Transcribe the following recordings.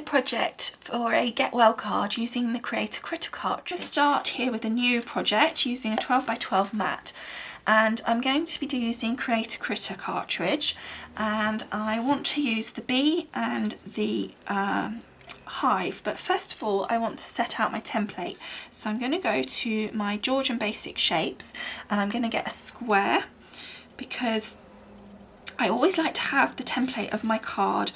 project for a Get Well card using the Cricut cartridge. I'll start here with a new project using a 12 by 12 mat, and I'm going to be using Cricut cartridge, and I want to use the bee and the hive, but first of all I want to set out my template. So I'm going to go to my Georgian Basic Shapes and I'm going to get a square, because I always like to have the template of my card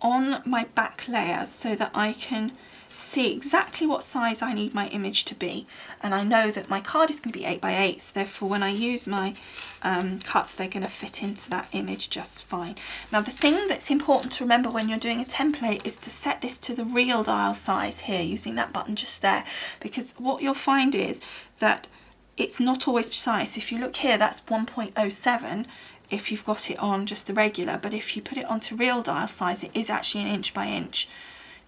on my back layer so that I can see exactly what size I need my image to be, and I know that my card is going to be 8 by 8, so therefore when I use my cuts they're going to fit into that image just fine. Now the thing that's important to remember when you're doing a template is to set this to the real dial size here, using that button just there, because what you'll find is that it's not always precise. If you look here, that's 1.07 if you've got it on just the regular, but if you put it onto real dial size it is actually an inch by inch.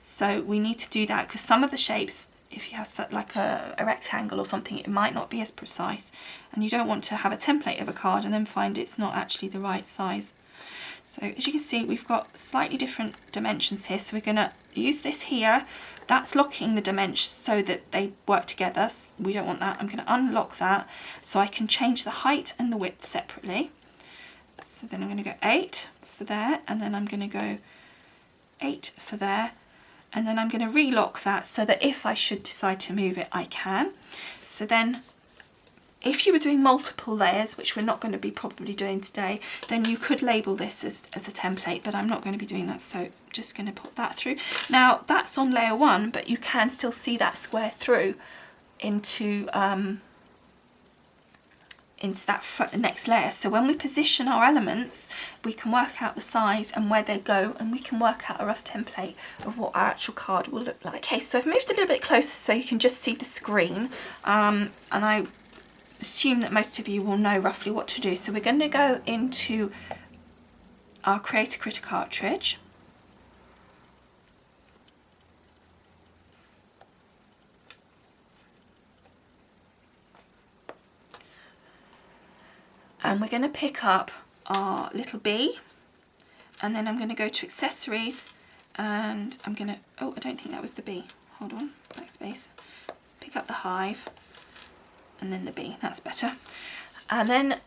So we need to do that because some of the shapes, if you have like a rectangle or something, it might not be as precise, and you don't want to have a template of a card and then find it's not actually the right size. So as you can see, we've got slightly different dimensions here, so we're going to use this here. That's locking the dimensions so that they work together. We don't want that. I'm going to unlock that so I can change the height and the width separately. So then I'm going to go 8 for there, and then I'm going to go 8 for there, and then I'm going to relock that so that if I should decide to move it, I can. So then if you were doing multiple layers, which we're not going to be probably doing today, then you could label this as a template, but I'm not going to be doing that, so I'm just going to put that through. Now that's on layer 1, but you can still see that square through into that next layer. So when we position our elements, we can work out the size and where they go, and we can work out a rough template of what our actual card will look like. Okay, so I've moved a little bit closer so you can just see the screen, and I assume that most of you will know roughly what to do. So we're going to go into our Cricut cartridge. And we're going to pick up our little bee, and then I'm going to go to accessories, and I'm going to, oh, I don't think that was the bee. Hold on, backspace. Pick up the hive, and then the bee, that's better. And then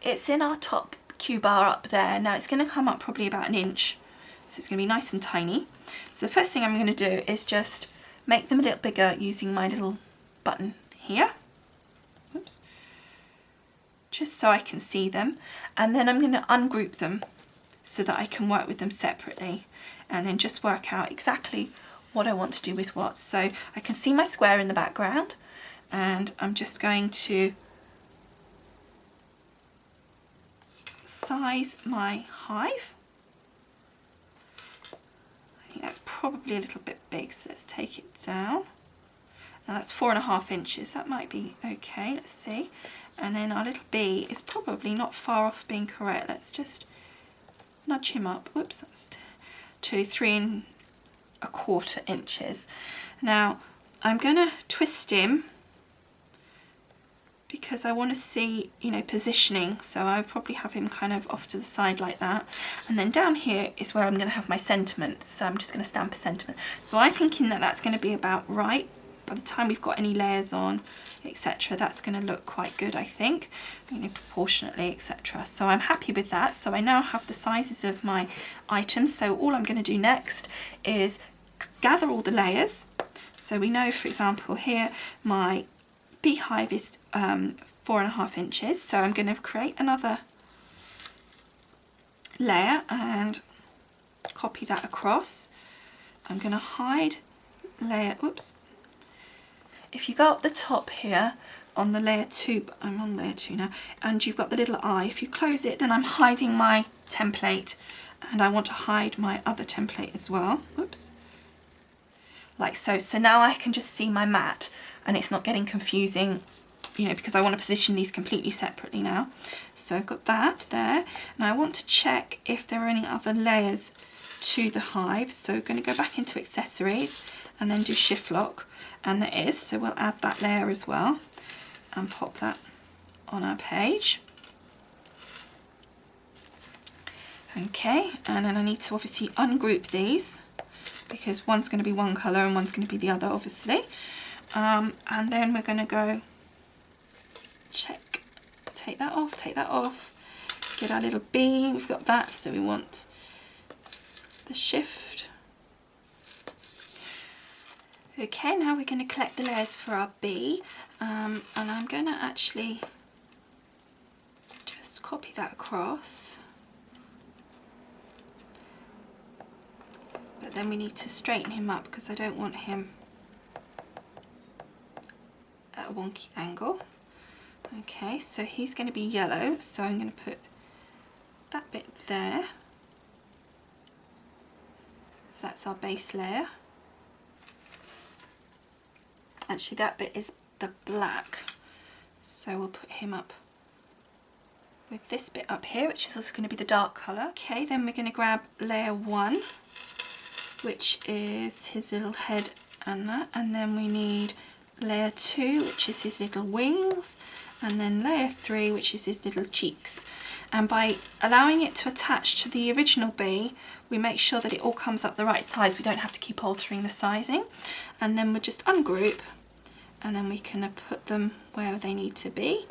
it's in our top Q bar up there. Now it's going to come up probably about an inch, so it's going to be nice and tiny. So the first thing I'm going to do is just make them a little bigger using my little button here. Oops. Just so I can see them, and then I'm going to ungroup them so that I can work with them separately, and then just work out exactly what I want to do with what. So I can see my square in the background, and I'm just going to size my hive. I think that's probably a little bit big, so let's take it down. Now that's 4.5 inches, that might be okay, let's see. And then our little bee is probably not far off being correct. Let's just nudge him up. Whoops, that's to 3.25 inches. Now I'm going to twist him because I want to see, you know, positioning. So I'll probably have him kind of off to the side like that. And then down here is where I'm going to have my sentiment. So I'm just going to stamp a sentiment. So I'm thinking that that's going to be about right. By the time we've got any layers on, etc., that's going to look quite good, I think, you know, proportionately, etc. So I'm happy with that. So I now have the sizes of my items. So all I'm going to do next is gather all the layers. So we know, for example, here my beehive is 4.5 inches. So I'm going to create another layer and copy that across. I'm going to hide layer, oops. If you go up the top here on the layer 2, I'm on layer 2 now, and you've got the little eye, if you close it, then I'm hiding my template, and I want to hide my other template as well. Whoops. Like so. So now I can just see my mat, and it's not getting confusing, you know, because I want to position these completely separately now. So I've got that there. Now I want to check if there are any other layers to the hive. So we're going to go back into accessories and then do shift lock. And there is, so we'll add that layer as well and pop that on our page. Okay, and then I need to obviously ungroup these because one's going to be one colour and one's going to be the other, obviously. And then we're going to go check, take that off, get our little B, we've got that, so we want the shift. Okay, now we're going to collect the layers for our B, and I'm going to actually just copy that across. But then we need to straighten him up because I don't want him at a wonky angle. Okay, so he's going to be yellow, so I'm going to put that bit there. So that's our base layer. Actually, that bit is the black, so we'll put him up with this bit up here, which is also going to be the dark colour. Okay, then we're going to grab layer 1, which is his little head and that, and then we need layer 2, which is his little wings, and then layer 3, which is his little cheeks. And by allowing it to attach to the original bee, we make sure that it all comes up the right size. We don't have to keep altering the sizing. And then we'll just ungroup, and then we can put them where they need to be.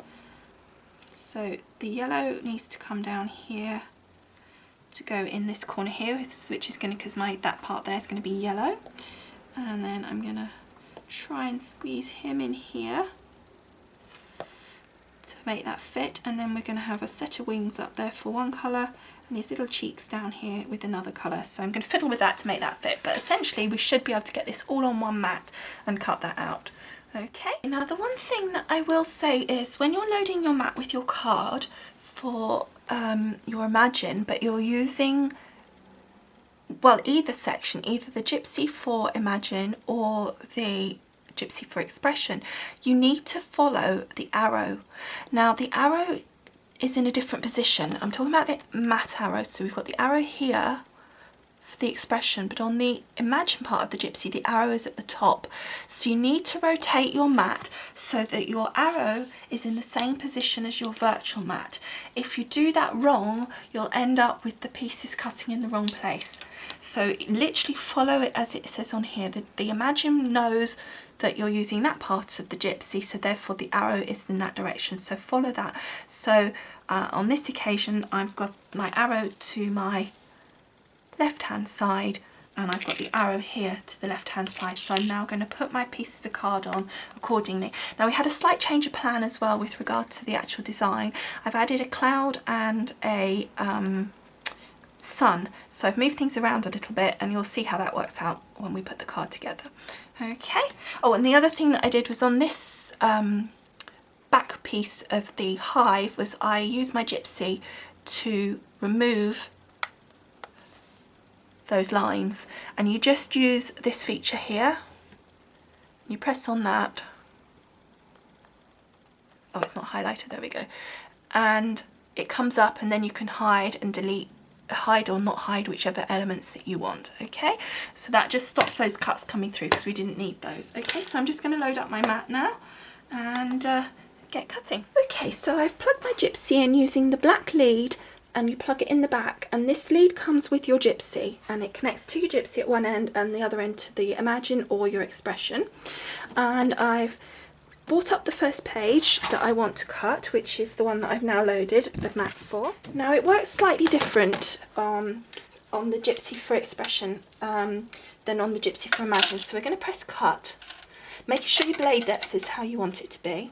So the yellow needs to come down here to go in this corner here, which is going to, because that part there is going to be yellow. And then I'm going to try and squeeze him in here to make that fit, and then we're going to have a set of wings up there for one colour and his little cheeks down here with another colour. So I'm going to fiddle with that to make that fit, but essentially we should be able to get this all on one mat and cut that out. Okay, now the one thing that I will say is when you're loading your mat with your card for your Imagine, but you're using, well, either section, either the Gypsy for Imagine or the Gypsy for Expression, you need to follow the arrow. Now the arrow is in a different position. I'm talking about the matte arrow, so we've got the arrow here for the Expression, but on the Imagine part of the Gypsy, the arrow is at the top. So you need to rotate your mat so that your arrow is in the same position as your virtual mat. If you do that wrong, you'll end up with the pieces cutting in the wrong place. So literally follow it as it says on here. The Imagine knows that you're using that part of the Gypsy, so therefore the arrow is in that direction, so follow that. So on this occasion I've got my arrow to my left hand side and I've got the arrow here to the left hand side, so I'm now going to put my pieces of card on accordingly. Now we had a slight change of plan as well with regard to the actual design. I've added a cloud and a sun, so I've moved things around a little bit and you'll see how that works out when we put the card together. Okay, oh, and the other thing that I did was on this back piece of the hive was I used my Gypsy to remove those lines, and you just use this feature here, you press on that, oh it's not highlighted, there we go, and it comes up, and then you can hide and delete, hide or not hide whichever elements that you want. Okay, so that just stops those cuts coming through because we didn't need those. Okay, so I'm just going to load up my mat now and get cutting. Okay, so I've plugged my Gypsy in using the black lead, and you plug it in the back, and this lead comes with your Gypsy and it connects to your Gypsy at one end and the other end to the Imagine or your Expression. And I've brought up the first page that I want to cut, which is the one that I've now loaded the mat for. Now it works slightly different on the Gypsy for Expression than on the Gypsy for Imagine, so we're going to press cut, making sure your blade depth is how you want it to be,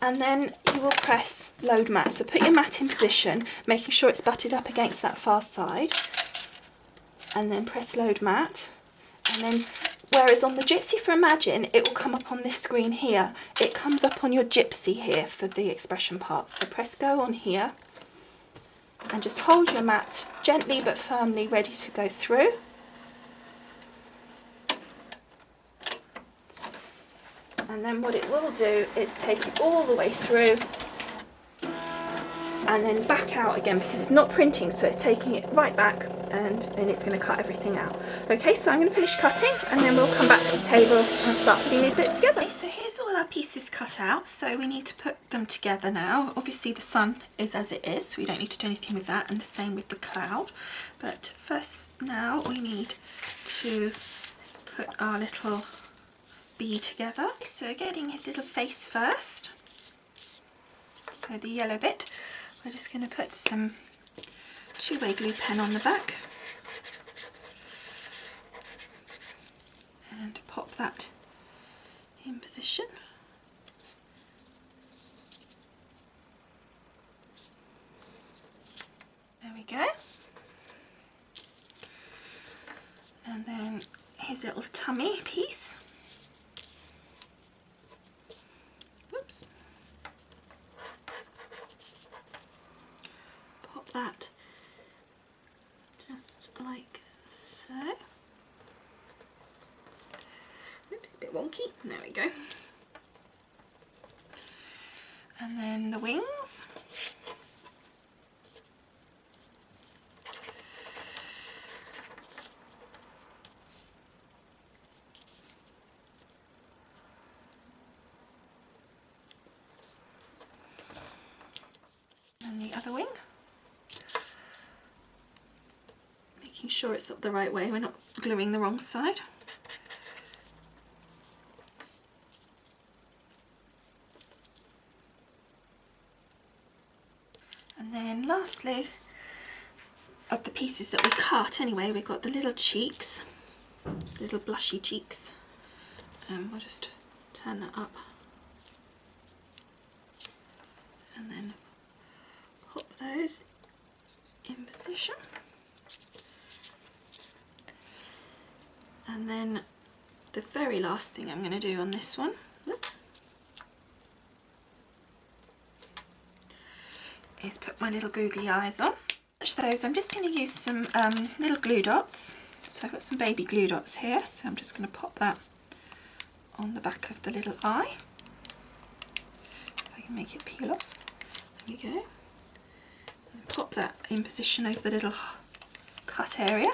and then you will press load mat. So put your mat in position, making sure it's butted up against that far side, and then press load mat. And then whereas on the Gypsy for Imagine, it will come up on this screen here, it comes up on your Gypsy here for the Expression part. So press go on here and just hold your mat gently but firmly ready to go through. And then what it will do is take it all the way through and then back out again, because it's not printing, so it's taking it right back, and then it's going to cut everything out. Okay, so I'm going to finish cutting and then we'll come back to the table and start putting these bits together. Okay, so here's all our pieces cut out, so we need to put them together now. Obviously the sun is as it is, so we don't need to do anything with that, and the same with the cloud. But first now we need to put our little bee together. So getting his little face first. So the yellow bit, we're just going to put some two-way glue pen on the back and pop that in position. There we go. And then his little tummy piece. Whoops. Pop that just like so. Oops, a bit wonky. There we go. And then the wings. And the other wing. Making sure it's up the right way, we're not gluing the wrong side. And then lastly, of the pieces that we cut anyway, we've got the little cheeks, little blushy cheeks. We'll just turn that up and then pop those in position. And then the very last thing I'm going to do on this one, whoops, is put my little googly eyes on. Those, I'm just going to use some little glue dots. So I've got some baby glue dots here, so I'm just going to pop that on the back of the little eye. If I can make it peel off. There we go. And pop that in position over the little cut area.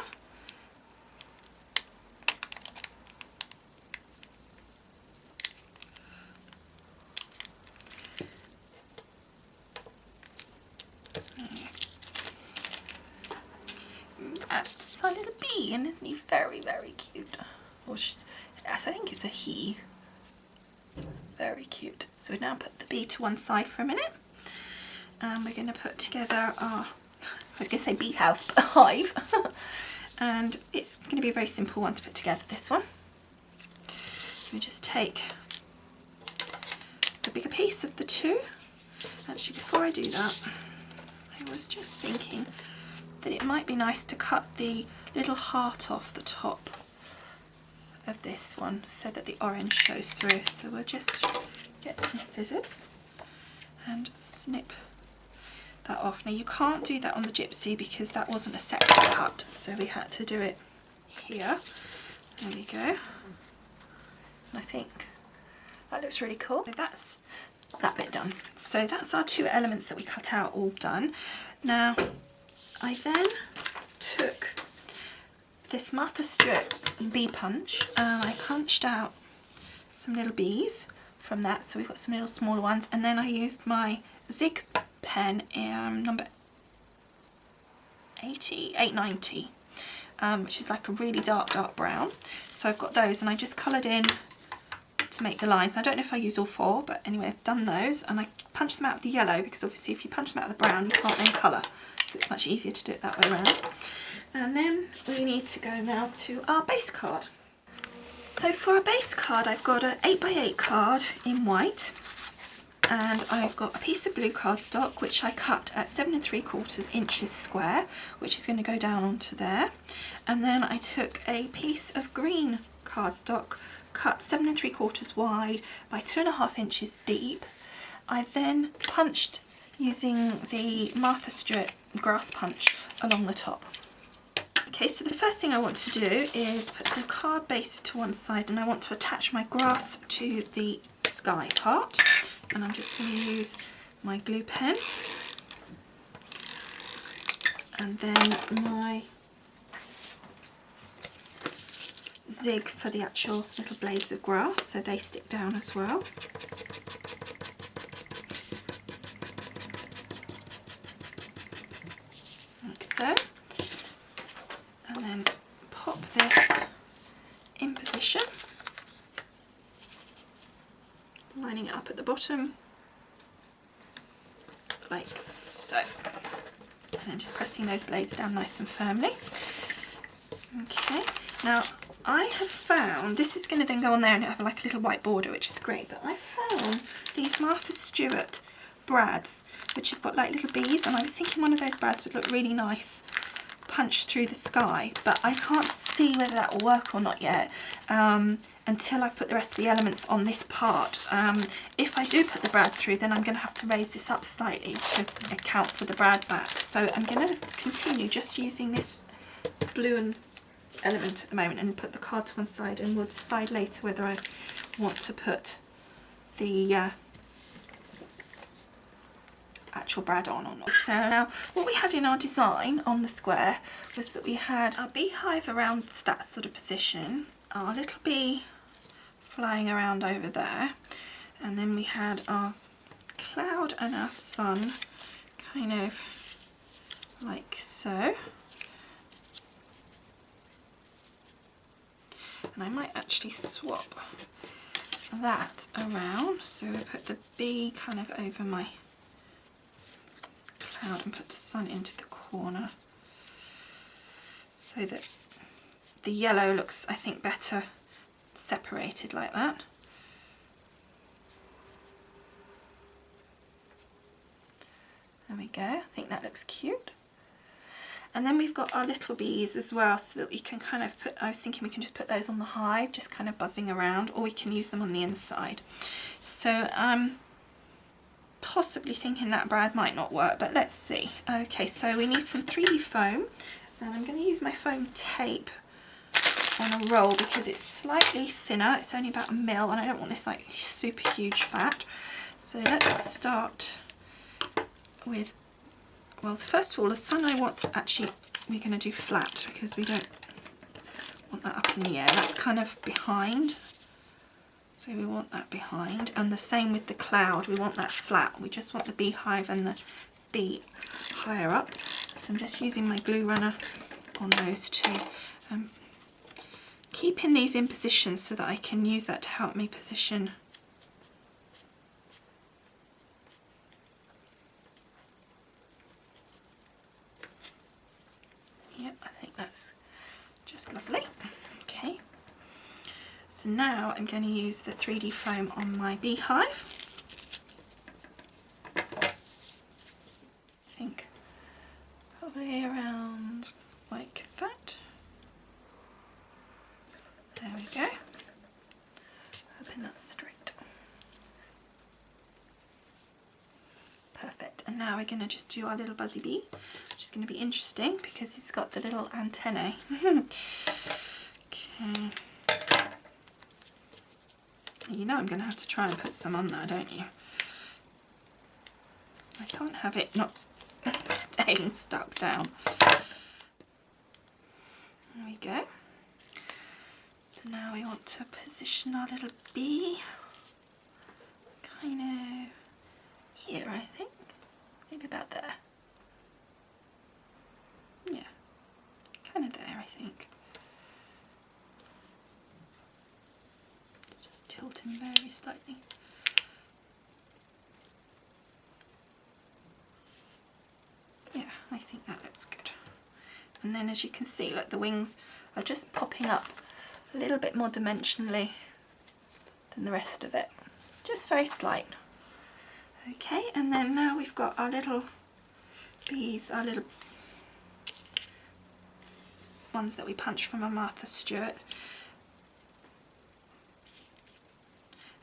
That's our little bee, and isn't he very, very cute? Or I think it's a he. Very cute. So we now put the bee to one side for a minute, and we're going to put together our, I was going to say bee house, but a hive. And it's going to be a very simple one to put together, this one. We just take the bigger piece of the two. Actually, before I do that, I was just thinking that it might be nice to cut the little heart off the top of this one so that the orange shows through. So we'll just get some scissors and snip that off. Now you can't do that on the gypsy because that wasn't a separate cut, so we had to do it here. There we go. And I think that looks really cool. So that's that bit done. So that's our two elements that we cut out all done. Now I then took this Martha Stewart bee punch and I punched out some little bees from that, so we've got some little smaller ones, and then I used my Zig pen number 890, which is like a really dark brown. So I've got those and I just coloured in to make the lines. I don't know if I use all four, but anyway, I've done those, and I punched them out with the yellow because obviously if you punch them out with the brown you can't then colour, so it's much easier to do it that way around. And then we need to go now to our base card. So for a base card I've got an 8x8 card in white, and I've got a piece of blue cardstock which I cut at 7 3/4 inches square, which is going to go down onto there. And then I took a piece of green cardstock cut 7 3/4 wide by 2.5 inches deep. I then punched using the Martha Stewart grass punch along the top. Okay, so the first thing I want to do is put the card base to one side, and I want to attach my grass to the sky part. And I'm just going to use my glue pen and then my zig for the actual little blades of grass, so they stick down as well. Like so. And then pop this in position, lining it up at the bottom, like so. And then just pressing those blades down nice and firmly. Okay, now I have found, this is going to then go on there and have like a little white border, which is great, but I found these Martha Stewart brads, which have got like little bees, and I was thinking one of those brads would look really nice punched through the sky, but I can't see whether that will work or not yet until I've put the rest of the elements on this part. If I do put the brad through, then I'm going to have to raise this up slightly to account for the brad back, so I'm going to continue just using this blue and element at the moment and put the card to one side, and we'll decide later whether I want to put the actual brad on or not. So now what we had in our design on the square was that we had our beehive around that sort of position, our little bee flying around over there, and then we had our cloud and our sun kind of like so. And I might actually swap that around, so I put the bee kind of over my cloud and put the sun into the corner, so that the yellow looks, I think, better separated like that. There we go, I think that looks cute. And then we've got our little bees as well, so that we can kind of put, I was thinking we can just put those on the hive, just kind of buzzing around, or we can use them on the inside. So I'm possibly thinking that brad might not work, but let's see. Okay, so we need some 3D foam, and I'm going to use my foam tape on a roll because it's slightly thinner. It's only about 1 mil, and I don't want this like super huge fat. So let's start with, well, first of all, the sun I want, actually, we're going to do flat because we don't want that up in the air. That's kind of behind. So we want that behind. And the same with the cloud. We want that flat. We just want the beehive and the bee higher up. So I'm just using my glue runner on those two. Keeping these in position so that I can use that to help me position that's just lovely. Okay, so now I'm going to use the 3D foam on my beehive. I think probably around like that. There we go. Hoping that's straight. Perfect. And now we're going to just do our little buzzy bee, which is going to be interesting because it's got the little antennae. Okay. You know I'm going to have to try and put some on there, don't you? I can't have it not staying stuck down. There we go. So now we want to position our little bee kind of here, I think. Maybe about there. Yeah, kind of there, I think. Just tilt him very slightly. Yeah, I think that looks good. And then as you can see, look, the wings are just popping up a little bit more dimensionally than the rest of it. Just very slight. Okay, and then now we've got our little bees, our little ones that we punched from a Martha Stewart.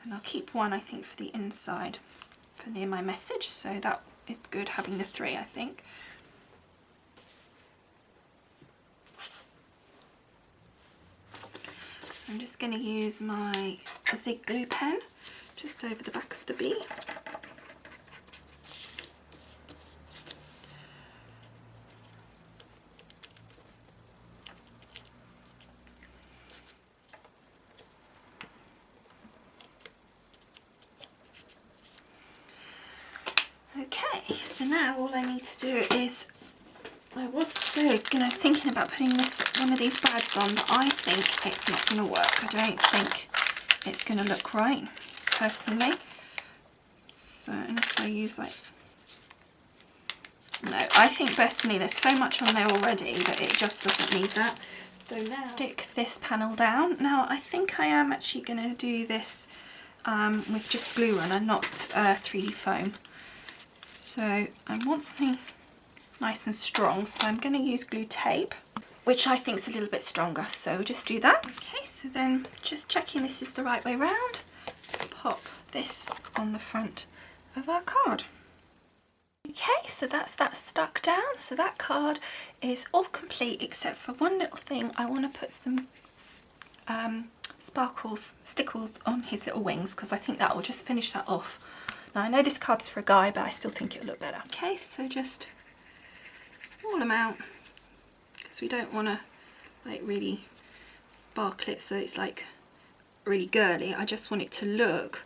And I'll keep one, I think, for the inside, for near my message, so that is good having the 3, I think. So I'm just going to use my zig glue pen just over the back of the bee. so now all I need to do is, I was thinking about putting one of these brads on, but I think it's not going to work. I don't think it's going to look right, personally. So unless I use like, no, I think personally there's so much on there already that it just doesn't need that. So now stick this panel down. Now I think I am actually going to do this with just glue runner, not 3D foam. So I want something nice and strong, so I'm going to use glue tape, which I think is a little bit stronger, so we'll just do that. Okay, so then just checking this is the right way round, pop this on the front of our card. Okay, so that's that stuck down, so that card is all complete except for one little thing. I want to put some stickles on his little wings, because I think that will just finish that off. Now I know this card's for a guy, but I still think it'll look better. Okay, so just small amount, because we don't want to like really sparkle it so it's like really girly. I just want it to look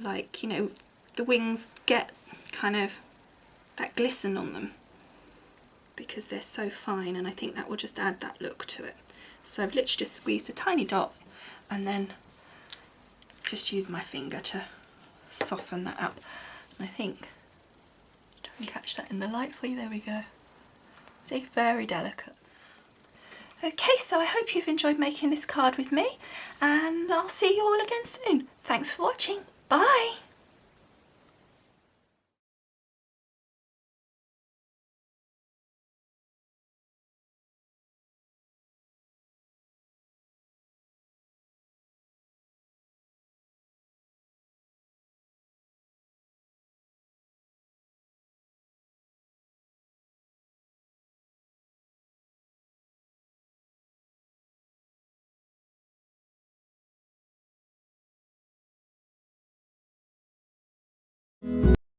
like, you know, the wings get kind of that glisten on them because they're so fine, and I think that will just add that look to it. So I've literally just squeezed a tiny dot and then just use my finger to soften that up. And I think, try and catch that in the light for you, there we go. See, very delicate. Okay, so I hope you've enjoyed making this card with me, and I'll see you all again soon. Thanks for watching. Bye!